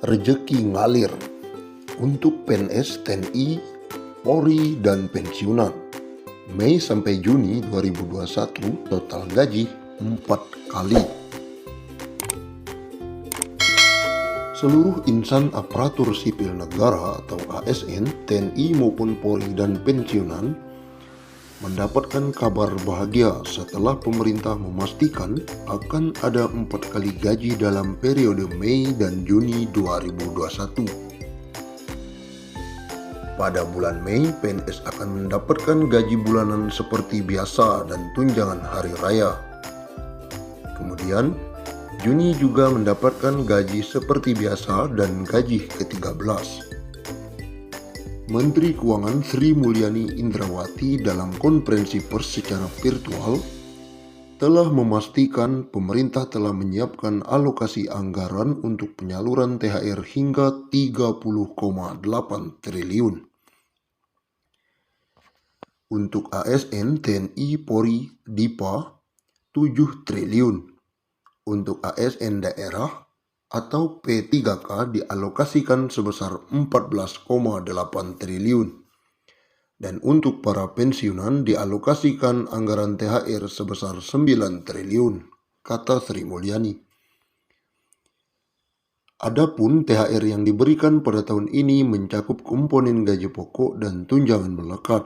Rezeki ngalir untuk PNS, TNI, Polri, dan pensiunan. Mei sampai Juni 2021 total gaji 4 kali. Seluruh insan aparatur sipil negara atau ASN, TNI maupun Polri dan pensiunan mendapatkan kabar bahagia setelah pemerintah memastikan akan ada 4 kali gaji dalam periode Mei dan Juni 2021. Pada bulan Mei, PNS akan mendapatkan gaji bulanan seperti biasa dan tunjangan hari raya. Kemudian, Juni juga mendapatkan gaji seperti biasa dan gaji ke-13. Menteri Keuangan Sri Mulyani Indrawati dalam konferensi pers secara virtual telah memastikan pemerintah telah menyiapkan alokasi anggaran untuk penyaluran THR hingga 30,8 triliun. Untuk ASN, TNI, Polri, DIPA 7 triliun. Untuk ASN daerah atau P3K dialokasikan sebesar 14,8 triliun. Dan untuk para pensiunan dialokasikan anggaran THR sebesar 9 triliun, kata Sri Mulyani. Adapun THR yang diberikan pada tahun ini mencakup komponen gaji pokok dan tunjangan melekat.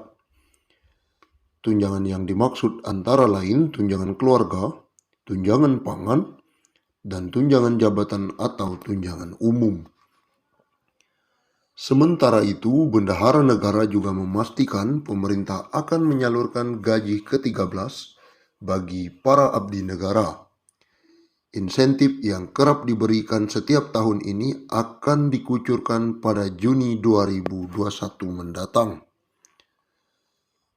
Tunjangan yang dimaksud antara lain tunjangan keluarga, tunjangan pangan, dan tunjangan jabatan atau tunjangan umum. Sementara itu, Bendahara Negara juga memastikan pemerintah akan menyalurkan gaji ke-13 bagi para abdi negara. Insentif yang kerap diberikan setiap tahun ini akan dikucurkan pada Juni 2021 mendatang.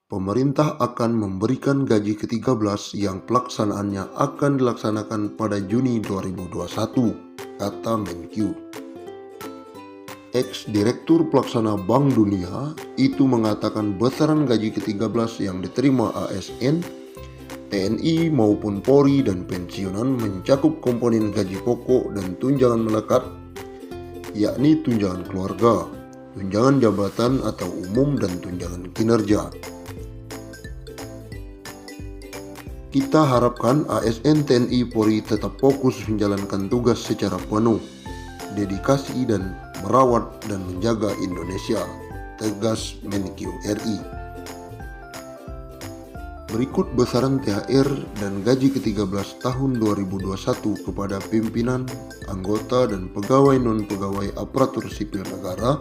Pemerintah akan memberikan gaji ke-13 yang pelaksanaannya akan dilaksanakan pada Juni 2021, kata Menkyu. Ex-Direktur Pelaksana Bank Dunia itu mengatakan besaran gaji ke-13 yang diterima ASN, TNI maupun Polri dan pensiunan mencakup komponen gaji pokok dan tunjangan melekat, yakni tunjangan keluarga, tunjangan jabatan atau umum, dan tunjangan kinerja. Kita harapkan ASN, TNI, Polri tetap fokus menjalankan tugas secara penuh, dedikasi dan merawat dan menjaga Indonesia, tegas Menkyu RI. Berikut besaran THR dan gaji ke-13 tahun 2021 kepada pimpinan, anggota, dan pegawai non-pegawai aparatur sipil negara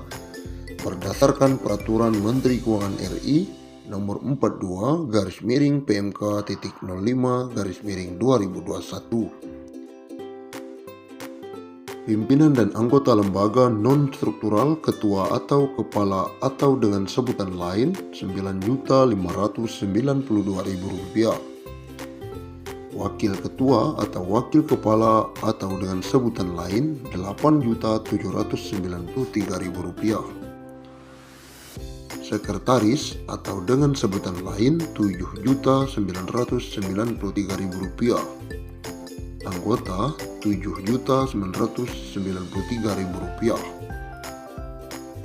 berdasarkan Peraturan Menteri Keuangan RI Nomor 42/PMK.05/2021. Pimpinan dan anggota lembaga non-struktural, ketua atau kepala atau dengan sebutan lain Rp9.592.000. Wakil ketua atau wakil kepala atau dengan sebutan lain Rp8.793.000. Sekretaris atau dengan sebutan lain Rp7.993.000. Anggota Rp7.993.000.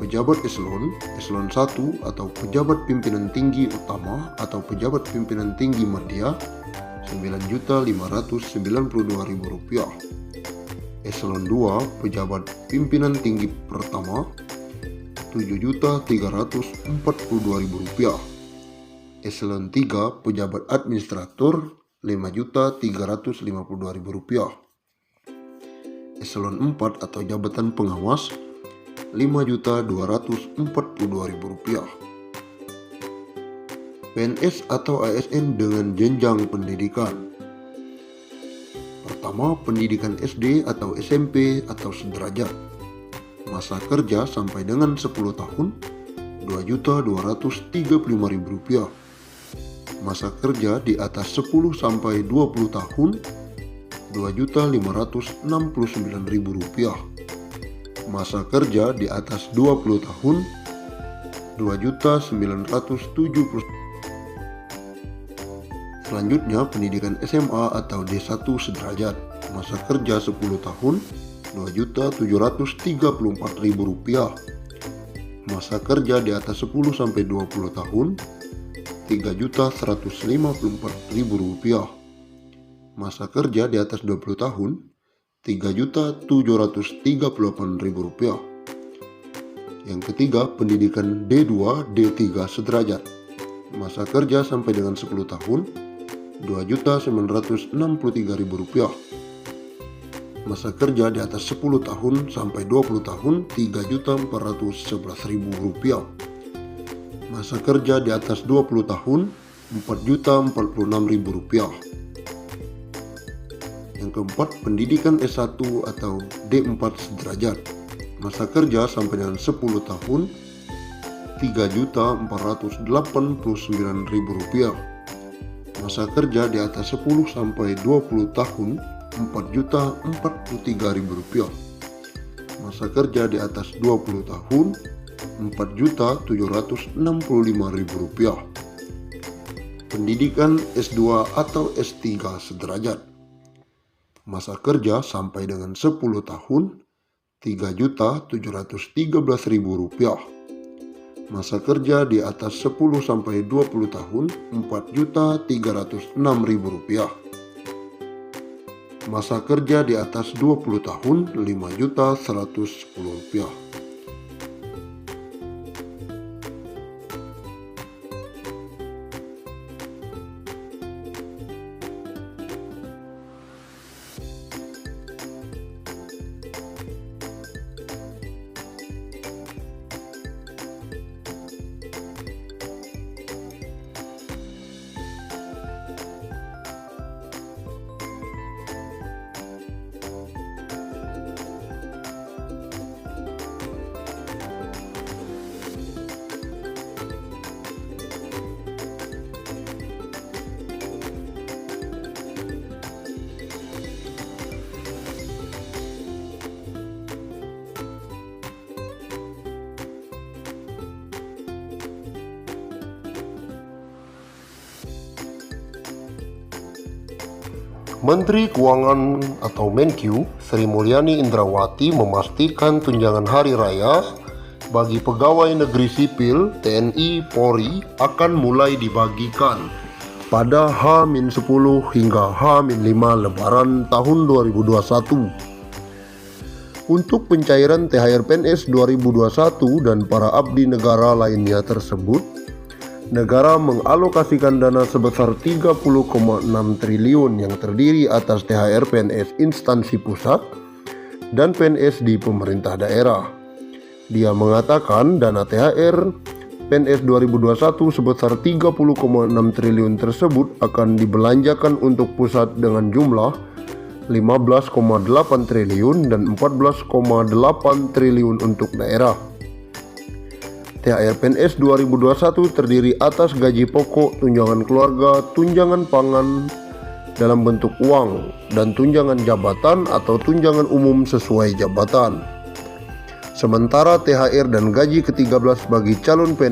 Pejabat eselon 1 atau pejabat pimpinan tinggi utama atau pejabat pimpinan tinggi media Rp9.592.000. Eselon 2 pejabat pimpinan tinggi pertama Rp7.342.000. Eselon 3 pejabat administrator Rp5.352.000. Eselon 4 atau jabatan pengawas Rp5.242.000. PNS atau ASN dengan jenjang pendidikan. Pertama, pendidikan SD atau SMP atau sederajat. Masa kerja sampai dengan 10 tahun Rp2.235.000. Masa kerja di atas 10 sampai 20 tahun Rp2.569.000. Masa kerja di atas 20 tahun Rp2.970. Selanjutnya pendidikan SMA atau D1 sederajat. Masa kerja 10 tahun Rp2.734.000. Masa kerja di atas 10-20 tahun Rp3.154.000. Masa kerja di atas 20 tahun Rp3.738.000. Yang ketiga, pendidikan D2, D3 sederajat. Masa kerja sampai dengan 10 tahun Rp2.963.000. Masa kerja di atas 10 tahun sampai 20 tahun Rp3.411.000. Masa kerja di atas 20 tahun Rp4.046.000. Yang keempat, pendidikan S1 atau D4 sederajat. Masa kerja sampai dengan 10 tahun Rp3.489.000. Masa kerja di atas 10 sampai 20 tahun Rp4.043.000. Masa kerja di atas 20 tahun Rp4.765.000. Pendidikan S2 atau S3 sederajat. Masa kerja sampai dengan 10 tahun Rp3.713.000. Masa kerja di atas 10 sampai 20 tahun Rp4.306.000. Masa kerja di atas 20 tahun Rp5.110.000. Menteri Keuangan atau Menkyu Sri Mulyani Indrawati memastikan tunjangan hari raya bagi pegawai negeri sipil TNI Polri akan mulai dibagikan pada H-10 hingga H-5 Lebaran tahun 2021. Untuk pencairan THR PNS 2021 dan para abdi negara lainnya tersebut, negara mengalokasikan dana sebesar 30,6 triliun yang terdiri atas THR PNS instansi pusat dan PNS di pemerintah daerah. Dia mengatakan dana THR PNS 2021 sebesar 30,6 triliun tersebut akan dibelanjakan untuk pusat dengan jumlah 15,8 triliun dan 14,8 triliun untuk daerah. THR PNS 2021 terdiri atas gaji pokok, tunjangan keluarga, tunjangan pangan dalam bentuk uang, dan tunjangan jabatan atau tunjangan umum sesuai jabatan. Sementara THR dan gaji ke-13 bagi calon PNS